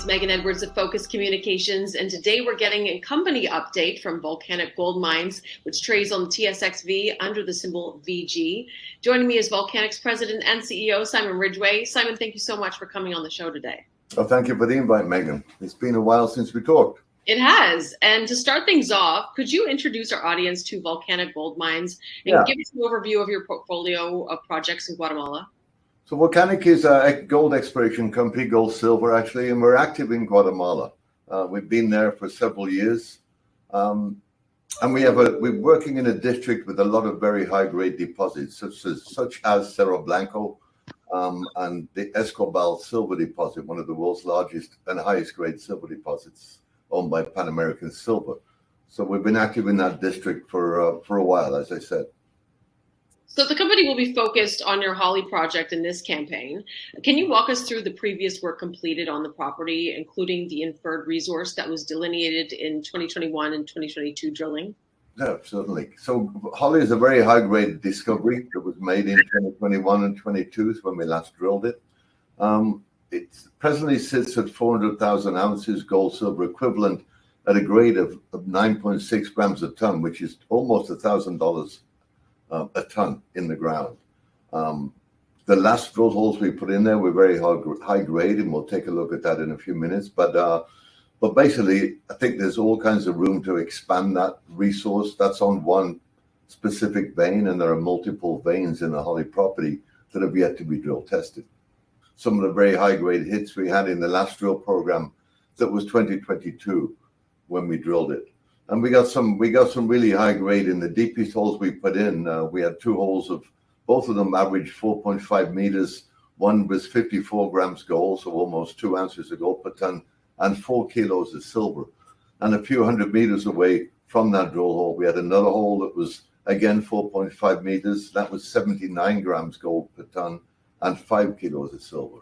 Megan Edwards of Focus Communications, and today we're getting a company update from Volcanic Gold Mines, which trades on the TSX.V under the symbol VG. Joining me is Volcanic's President and CEO, Simon Ridgway. Simon, thank you so much for coming on the show today. Well, thank you for the invite, Megan. It's been a while since we talked. It has. And to start things off, could you introduce our audience to Volcanic Gold Mines and give us an overview of your portfolio of projects in Guatemala? So Volcanic is a gold exploration company, gold, silver actually, and we're active in Guatemala. We've been there for several years. And we're working in a district with a lot of very high-grade deposits, such as Cerro Blanco and the Escobal silver deposit, one of the world's largest and highest grade silver deposits owned by Pan American Silver. So we've been active in that district for a while, as I said. So the company will be focused on your Holly project in this campaign. Can you walk us through the previous work completed on the property, including the inferred resource that was delineated in 2021 and 2022 drilling? Yeah, certainly. So Holly is a very high-grade discovery that was made in 2021 and 22 when we last drilled it. It presently sits at 400,000 ounces gold silver equivalent at a grade of 9.6 grams a ton, which is almost $1,000 a ton in the ground. The last drill holes we put in there were very high grade, and we'll take a look at that in a few minutes. But basically, I think there's all kinds of room to expand that resource. That's on one specific vein, and there are multiple veins in the Holly property that have yet to be drill tested. Some of the very high grade hits we had in the last drill program, that was 2022 when we drilled it. And we got some really high grade in the deepest holes we put in. We had two holes of, both of them averaged 4.5 meters. One was 54 grams gold, so almost 2 ounces of gold per ton, and 4 kilos of silver. And a few hundred meters away from that drill hole, we had another hole that was again 4.5 meters. That was 79 grams gold per ton and 5 kilos of silver.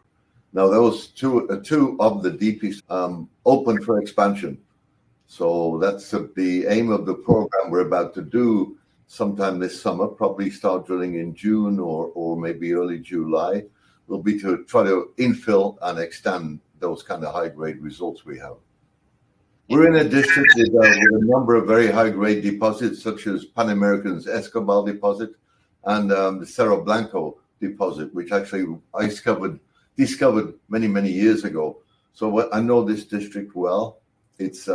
Now those two of the deepest open for expansion. So that's the aim of the program we're about to do sometime this summer, probably start drilling in June or maybe early July, will be to try to infill and extend those kind of high-grade results we have. We're in a district with a number of very high-grade deposits, such as Pan American's Escobal deposit and the Cerro Blanco deposit, which actually I discovered many, many years ago. So I know this district well. It's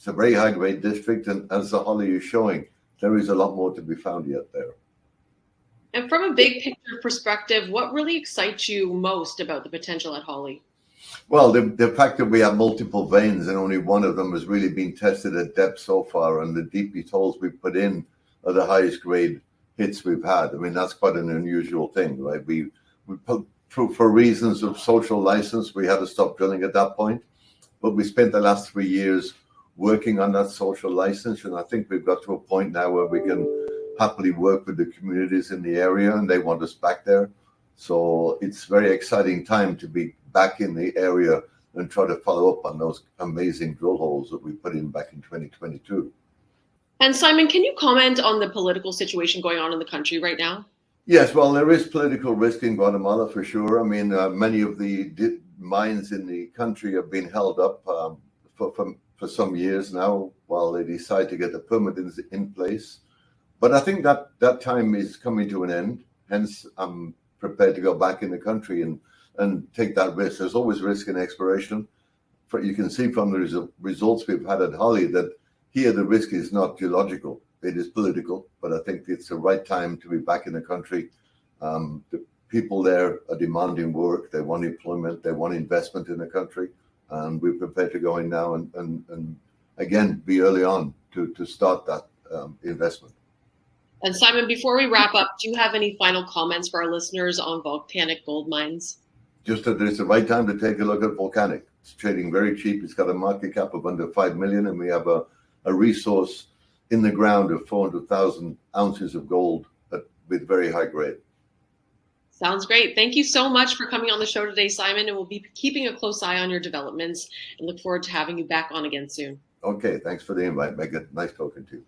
a very high-grade district, and as the Holly is showing, there is a lot more to be found yet there. And from a big picture perspective, what really excites you most about the potential at Holly? Well, the fact that we have multiple veins and only one of them has really been tested at depth so far, and the deepest holes we've put in are the highest grade hits we've had. I mean, that's quite an unusual thing, right? We put, for reasons of social license, we had to stop drilling at that point, but we spent the last 3 years working on that social license, and I think we've got to a point now where we can happily work with the communities in the area, and they want us back there. So it's a very exciting time to be back in the area and try to follow up on those amazing drill holes that we put in back in 2022. And Simon, can you comment on the political situation going on in the country right now? Yes, well, there is political risk in Guatemala for sure. I mean, many of the mines in the country have been held up for some years now while they decide to get the permits in place. But I think that time is coming to an end. Hence, I'm prepared to go back in the country and take that risk. There's always risk in exploration. You can see from the results we've had at Holly that here the risk is not geological, it is political. But I think it's the right time to be back in the country. The people there are demanding work. They want employment. They want investment in the country. And we're prepared to go in now and again, be early on to start that investment. And Simon, before we wrap up, do you have any final comments for our listeners on Volcanic Gold Mines? Just that it's the right time to take a look at Volcanic. It's trading very cheap. It's got a market cap of under 5 million, and we have a resource in the ground of 400,000 ounces of gold with very high grade. Sounds great. Thank you so much for coming on the show today, Simon, and we'll be keeping a close eye on your developments and look forward to having you back on again soon. Okay, thanks for the invite, Megan. Nice talking to you.